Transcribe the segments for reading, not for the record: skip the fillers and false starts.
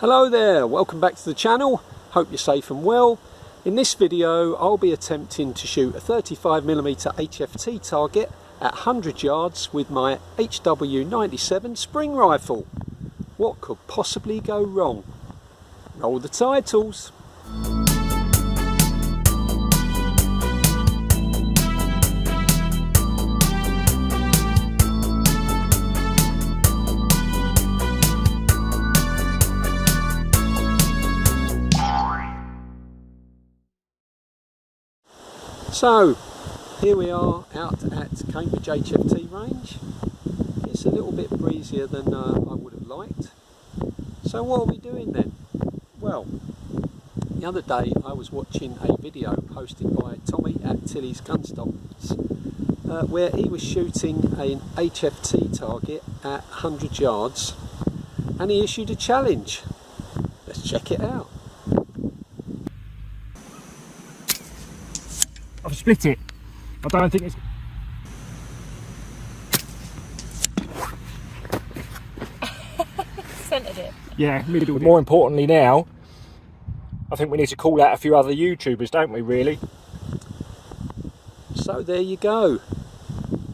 Hello there, welcome back to the channel. Hope you're safe and well. In this video I'll be attempting to shoot a 35mm HFT target at 100 yards with my HW97 spring rifle. What could possibly go wrong? Roll the titles. So here we are out at Cambridge HFT range. It's a little bit breezier than I would have liked. So what are we doing then? Well, the other day I was watching a video posted by Tommy at Tilly's Gun Stops where he was shooting an HFT target at 100 yards and he issued a challenge. Let's check it out. I've split it. I don't think it's... Centered it. Yeah, middle. More importantly now, I think we need to call out a few other YouTubers, don't we, really? So there you go.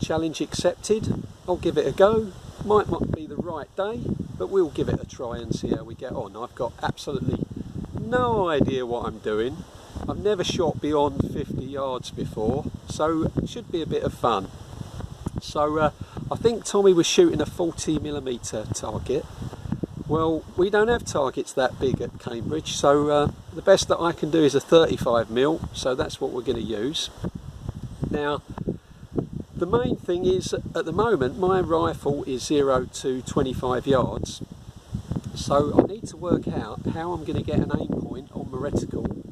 Challenge accepted. I'll give it a go. Might not be the right day, but we'll give it a try and see how we get on. I've got absolutely no idea what I'm doing. I've never shot beyond 50 yards before, so it should be a bit of fun. So I think Tommy was shooting a 40mm target. Well, we don't have targets that big at Cambridge, so the best that I can do is a 35mm, so that's what we're going to use. Now, the main thing is, at the moment, my rifle is 0 to 25 yards, so I need to work out how I'm going to get an aim point on my reticle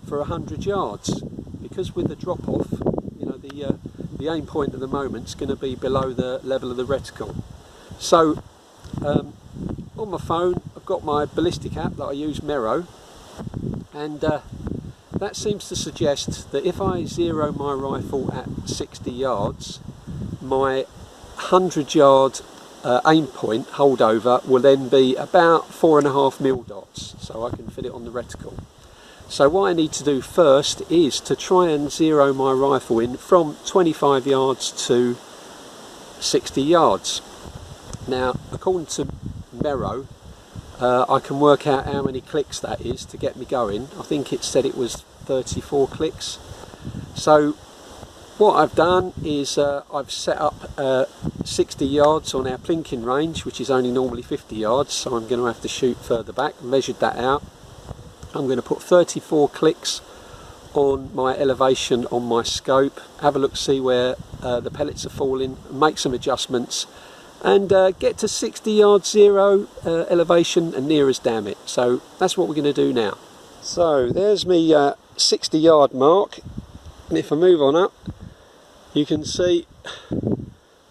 for 100 yards, because with the drop off, you know, the aim point at the moment is going to be below the level of the reticle. So on my phone I've got my ballistic app that I use, Mero, and that seems to suggest that if I zero my rifle at 60 yards, my 100 yard aim point holdover will then be about 4.5mm dots, so I can fit it on the reticle. So what I need to do first is to try and zero my rifle in from 25 yards to 60 yards. Now, according to Mero, I can work out how many clicks that is to get me going. I think it said it was 34 clicks. So what I've done is I've set up 60 yards on our plinking range, which is only normally 50 yards, so I'm going to have to shoot further back. Measured that out. I'm going to put 34 clicks on my elevation on my scope, have a look, see where the pellets are falling, make some adjustments and get to 60 yards zero elevation and near as damn it. So that's what we're going to do now. So there's me 60 yard mark, and if I move on up you can see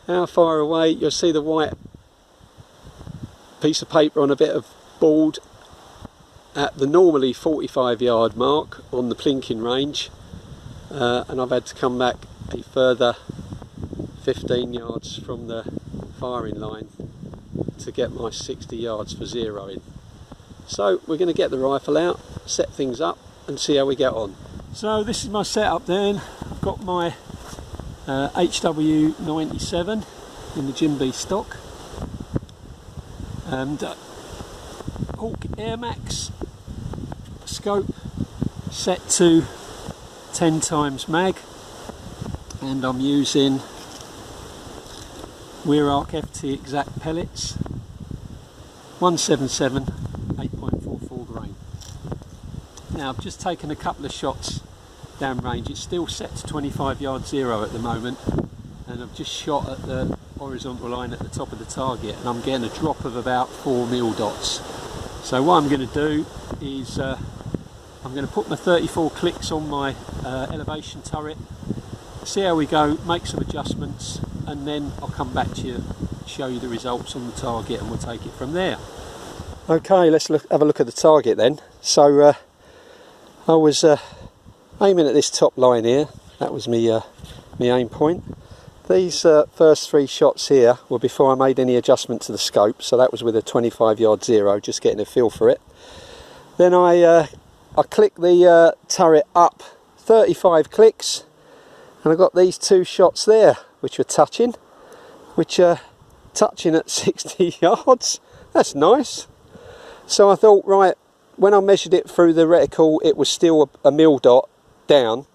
how far away. You'll see the white piece of paper on a bit of board at the normally 45 yard mark on the plinking range, and I've had to come back a further 15 yards from the firing line to get my 60 yards for zeroing. So we're going to get the rifle out, set things up and see how we get on. So this is my setup then. I've got my HW97 in the Jim B stock and Hawk Air Max scope set to 10 times mag, and I'm using Weir Arc FT exact pellets, 177 8.44 grain. Now I've just taken a couple of shots down range. It's still set to 25 yards zero at the moment, and I've just shot at the horizontal line at the top of the target and I'm getting a drop of about 4mm dots. So what I'm going to do is I'm going to put my 34 clicks on my elevation turret, see how we go, make some adjustments, and then I'll come back to you, show you the results on the target, and we'll take it from there. Okay, let's have a look at the target then. So I was aiming at this top line here. That was me aim point. These first 3 shots here were before I made any adjustment to the scope, so that was with a 25-yard zero, just getting a feel for it. Then I clicked the turret up 35 clicks, and I got these 2 shots there, which were touching, at 60 yards. That's nice. So I thought, right, when I measured it through the reticle, it was still a mil dot down.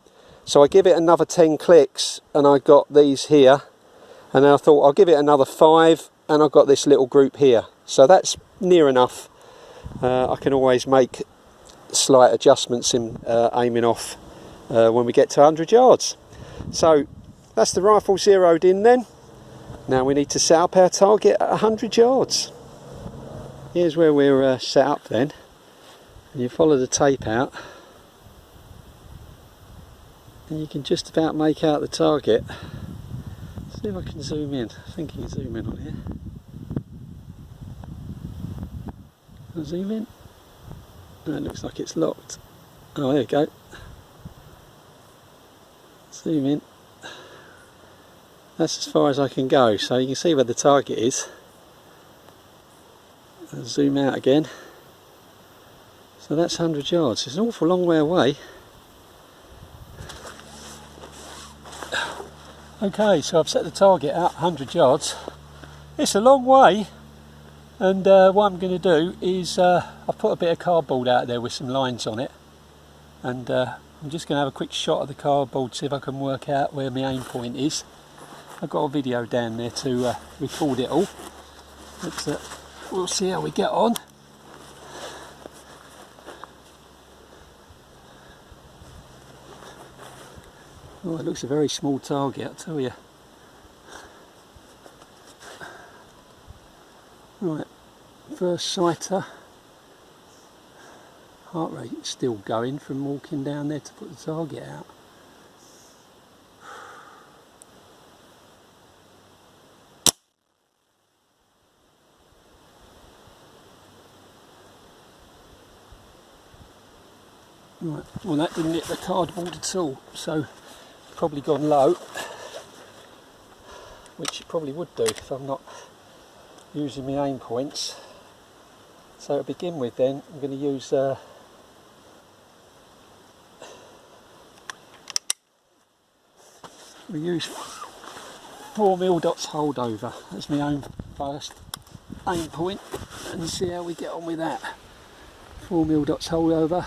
So I give it another 10 clicks and I got these here, and then I thought I'll give it another 5 and I've got this little group here. So that's near enough. I can always make slight adjustments in aiming off when we get to 100 yards. So that's the rifle zeroed in then. Now we need to set up our target at 100 yards. Here's where we're set up then. And you follow the tape out, and you can just about make out the target. See if I can zoom in. I think you can zoom in on here. Can I zoom in? No, it looks like it's locked. Oh, there you go. Zoom in. That's as far as I can go, so you can see where the target is. I'll zoom out again. So that's 100 yards. It's an awful long way away. Okay, so I've set the target at 100 yards. It's a long way, and what I'm going to do is I've put a bit of cardboard out there with some lines on it, and I'm just going to have a quick shot of the cardboard, see if I can work out where my aim point is. I've got a video down there to record it all, but we'll see how we get on. Oh, it looks a very small target, I'll tell you. Right, first sighter. Heart rate still going from walking down there to put the target out. Right, well that didn't hit the cardboard at all, so probably gone low, which it probably would do if I'm not using my aim points. So to begin with then, I'm going to use we use 4 mil dots holdover. That's my own first aim point, and see how we get on with that. 4 mil dots holdover.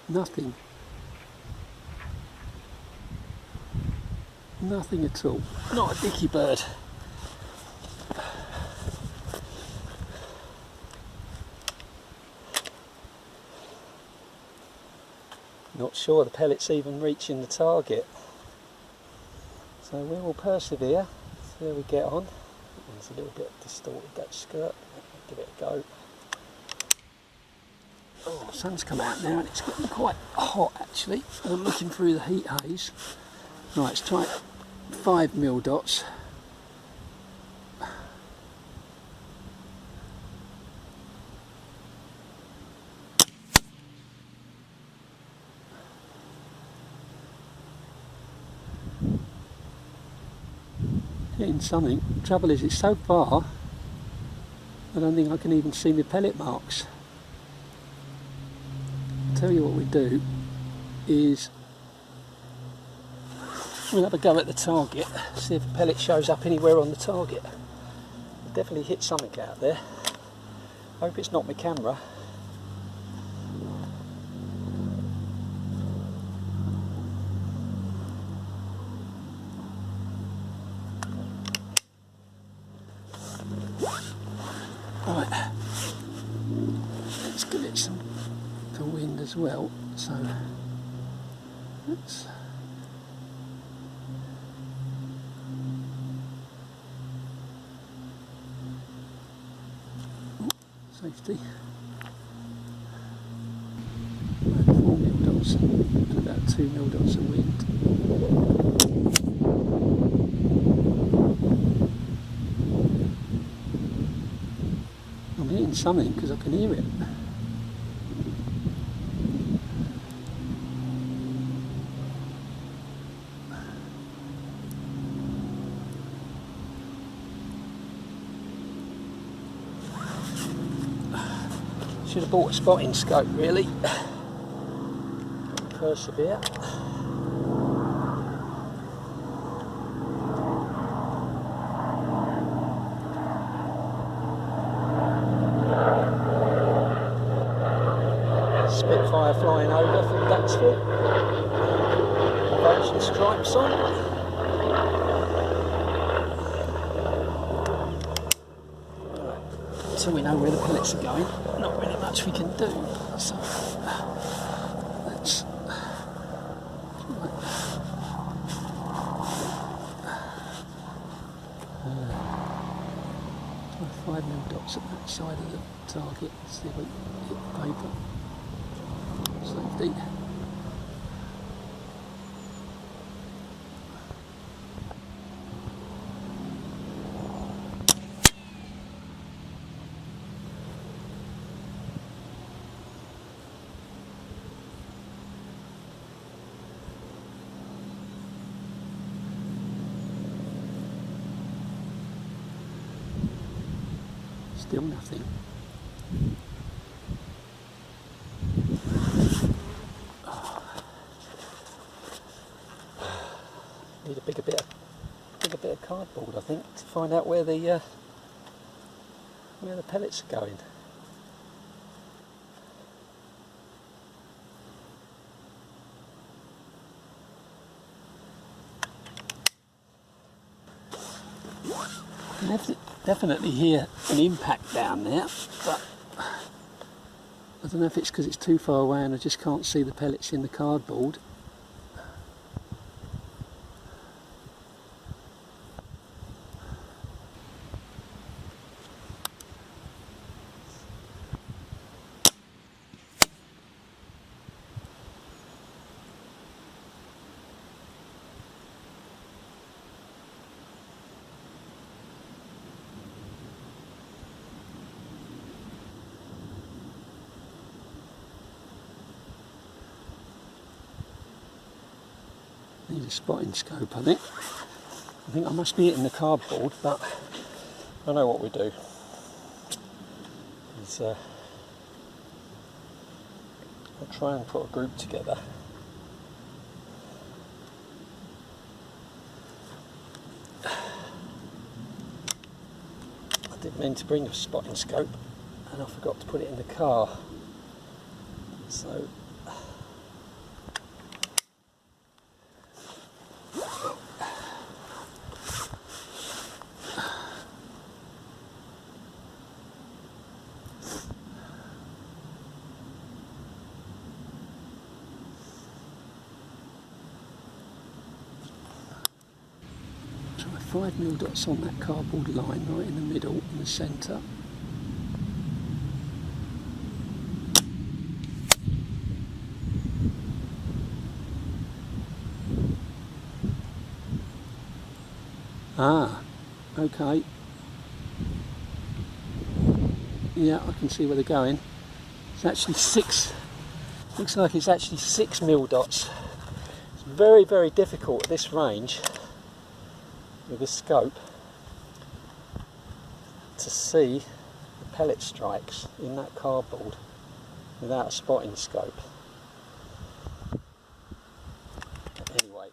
Nothing. Nothing at all. Not a dicky bird. Not sure the pellet's even reaching the target. So we will persevere. See how we get on. That one's a little bit distorted, that skirt. Give it a go. Oh, the sun's come out now and it's getting quite hot actually. I'm looking through the heat haze. Right, let's try 5 mil dots. Getting something. Trouble is it's so far I don't think I can even see my pellet marks. Tell you what we do is we'll have a go at the target, see if the pellet shows up anywhere on the target. Definitely hit something out there. Hope it's not my camera. Right, let's give it some wind as well, so let's safety. 4 mil dots and about 2 mil dots of wind. I'm hitting done something because I can hear it. Should have bought a spotting scope really. Persevere. Spitfire flying over from Duxford. Virgin stripes on. So we know where the pellets are going. Not really much we can do. So let's try 5mm dots at that side of the target. See if we can hit the paper. Safety. Still nothing. Need a bigger bit of cardboard, I think, to find out where the pellets are going. I can definitely hear an impact down there, but I don't know if it's because it's too far away and I just can't see the pellets in the cardboard. Need a spotting scope on it. I think I must be hitting the cardboard, but I know what we do. Is I'll try and put a group together. I didn't mean to bring a spotting scope, and I forgot to put it in the car. So. Try 5mm dots on that cardboard line right in the middle, in the centre. Ah, okay. Yeah, I can see where they're going. It's actually looks like it's actually 6mm dots. It's very, very difficult at this range with this scope to see the pellet strikes in that cardboard without a spotting scope. Anyway,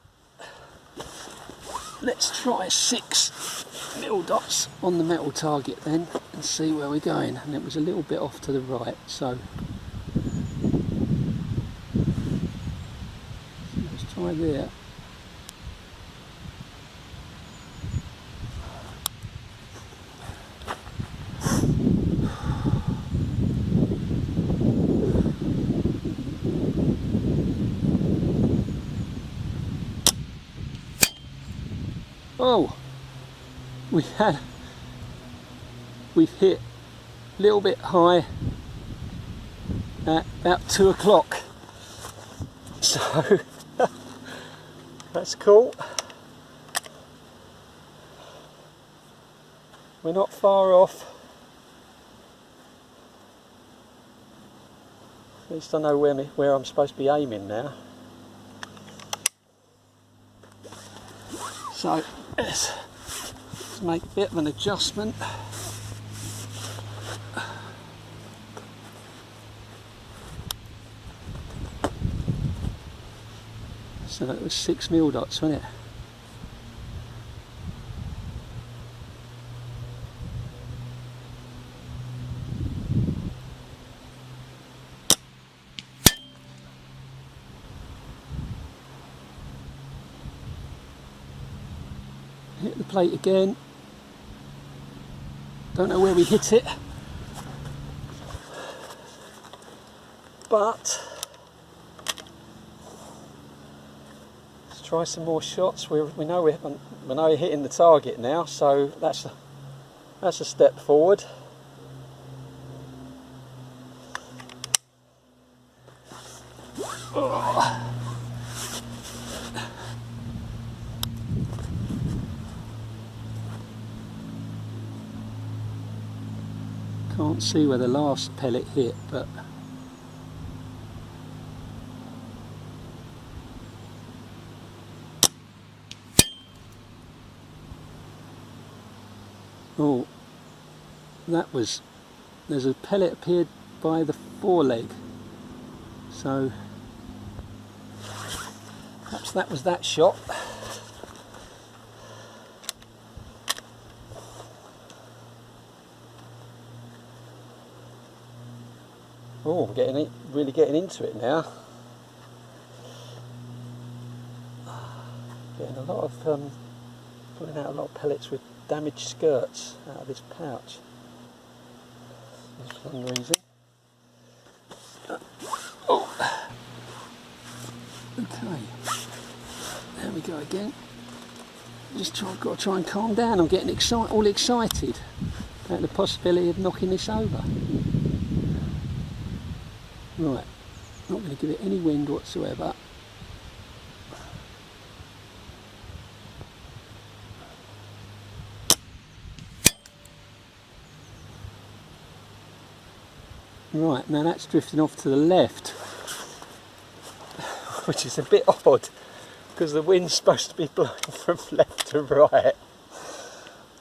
let's try 6mm dots on the metal target then and see where we're going. And it was a little bit off to the right, so let's try there. Oh, we've hit a little bit high at about 2 o'clock, so that's cool. We're not far off At least I know where I'm supposed to be aiming now. So let's make a bit of an adjustment. So that was 6mm dots, wasn't it? Hit the plate again. Don't know where we hit it, but let's try some more shots. We know we're hitting the target now, so that's a step forward. Oh. Can't see where the last pellet hit, but oh, there's a pellet appeared by the foreleg, so perhaps that was that shot. Oh, I'm really getting into it now. Getting a lot of pulling out a lot of pellets with damaged skirts out of this pouch. For some reason. Oh. Okay. There we go again. Got to try and calm down. I'm getting all excited about the possibility of knocking this over. Right, not going to give it any wind whatsoever. Right, now that's drifting off to the left, which is a bit odd because the wind's supposed to be blowing from left to right.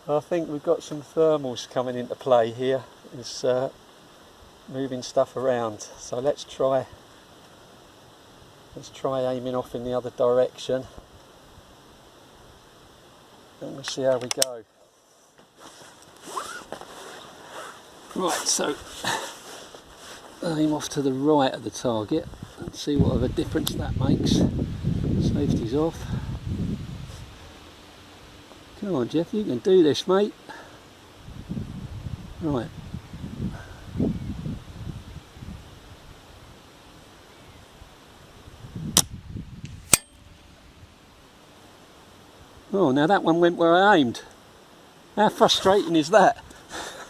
I think we've got some thermals coming into play here. It's moving stuff around, so let's try aiming off in the other direction and we'll see how we go. Right, so aim off to the right of the target and see what of a difference that makes. Safety's off. Come on Jeff, you can do this, mate. Right. Oh, now that one went where I aimed. How frustrating is that?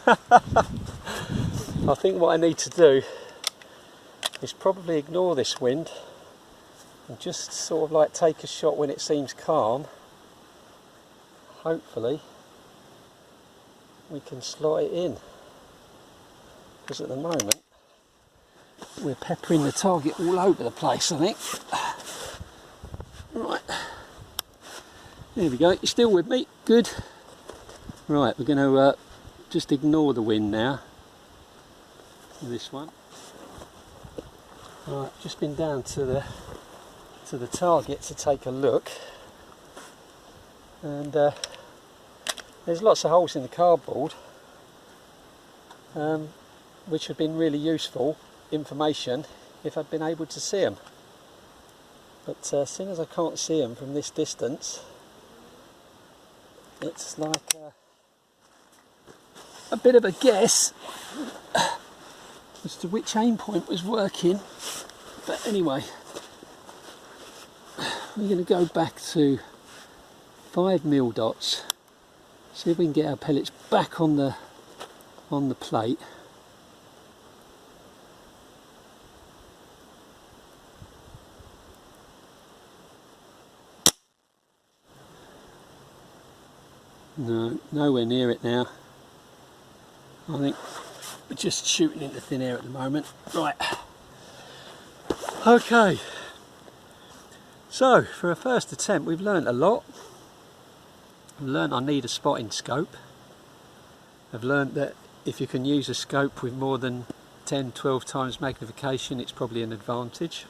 I think what I need to do is probably ignore this wind and just sort of like take a shot when it seems calm. Hopefully we can slot it in, because at the moment we're peppering the target all over the place, I think. Right. There we go, you're still with me, good. Right, we're going to just ignore the wind now, this one. Right, just been down to the target to take a look, and there's lots of holes in the cardboard, which have been really useful information if I'd been able to see them. But seeing as I can't see them from this distance, it's like a bit of a guess as to which aim point was working. But anyway, we're going to go back to 5mm dots, see if we can get our pellets back on the plate. No, nowhere near it now. I think we're just shooting into thin air at the moment. Right, Okay, so for a first attempt we've learnt a lot. I've learnt I need a spotting scope. I've learnt that if you can use a scope with more than 10-12 times magnification, it's probably an advantage.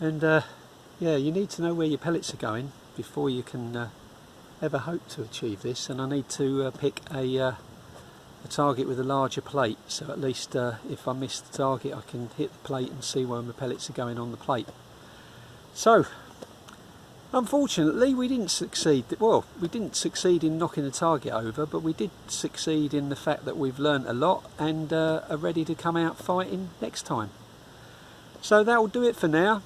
And yeah, you need to know where your pellets are going before you can ever hope to achieve this. And I need to pick a target with a larger plate, so at least if I miss the target I can hit the plate and see where my pellets are going on the plate. So unfortunately we didn't succeed. Well, we didn't succeed in knocking the target over, but we did succeed in the fact that we've learnt a lot and are ready to come out fighting next time. So that will do it for now.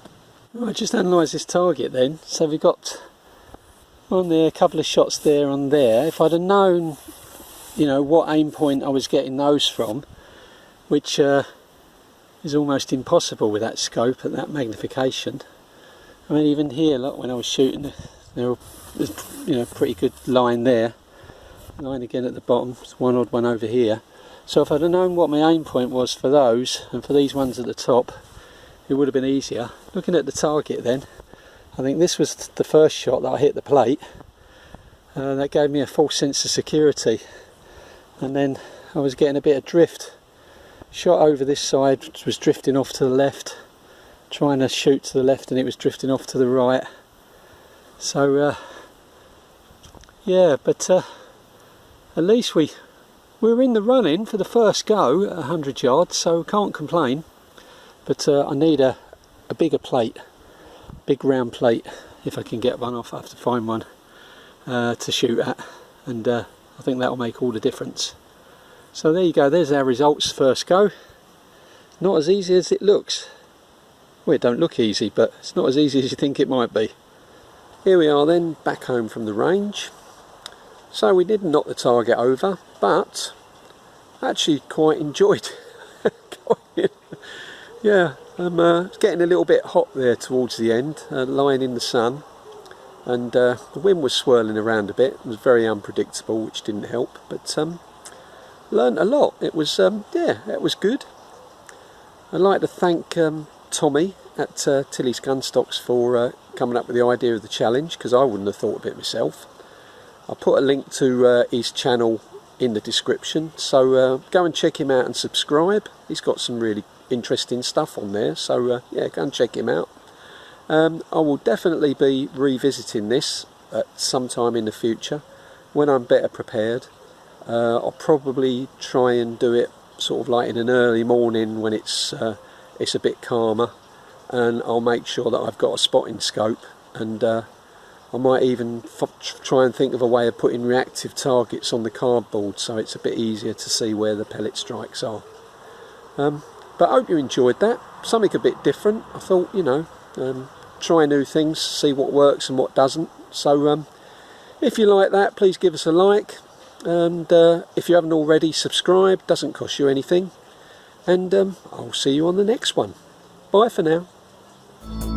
Right, just analyse this target then. So we've got on there a couple of shots there on there. If I'd have known, you know, what aim point I was getting those from, which is almost impossible with that scope at that magnification. I mean, even here, look, when I was shooting, there was, you know, pretty good line there. Line again at the bottom, it's one odd one over here. So if I'd have known what my aim point was for those, and for these ones at the top, it would have been easier. Looking at the target then, I think this was the first shot that I hit the plate. That gave me a false sense of security. And then I was getting a bit of drift. Shot over this side, which was drifting off to the left. Trying to shoot to the left and it was drifting off to the right. So yeah, but at least we were in the running for the first go at 100 yards, so can't complain. But I need a bigger plate, big round plate. If I can get one off, I have to find one to shoot at, and I think that will make all the difference. So there you go, there's our results first go. Not as easy as it looks. Well, it don't look easy, but it's not as easy as you think it might be. Here we are then, back home from the range. So we didn't knock the target over, but I actually quite enjoyed it. Yeah, it's getting a little bit hot there towards the end, lying in the sun, and the wind was swirling around a bit. It was very unpredictable, which didn't help, but learned a lot. It was yeah, it was good. I'd like to thank Tommy at Tilly's Gunstocks for coming up with the idea of the challenge, because I wouldn't have thought of it myself. I'll put a link to his channel in the description, so go and check him out and subscribe. He's got some really interesting stuff on there, so yeah, go and check him out. I will definitely be revisiting this at some time in the future when I'm better prepared. I'll probably try and do it sort of like in an early morning when it's a bit calmer, and I'll make sure that I've got a spotting scope, and I might even try and think of a way of putting reactive targets on the cardboard so it's a bit easier to see where the pellet strikes are. But I hope you enjoyed that. Something a bit different. I thought, you know, try new things, see what works and what doesn't. So if you like that, please give us a like, and if you haven't already, subscribe. Doesn't cost you anything, and I'll see you on the next one. Bye for now.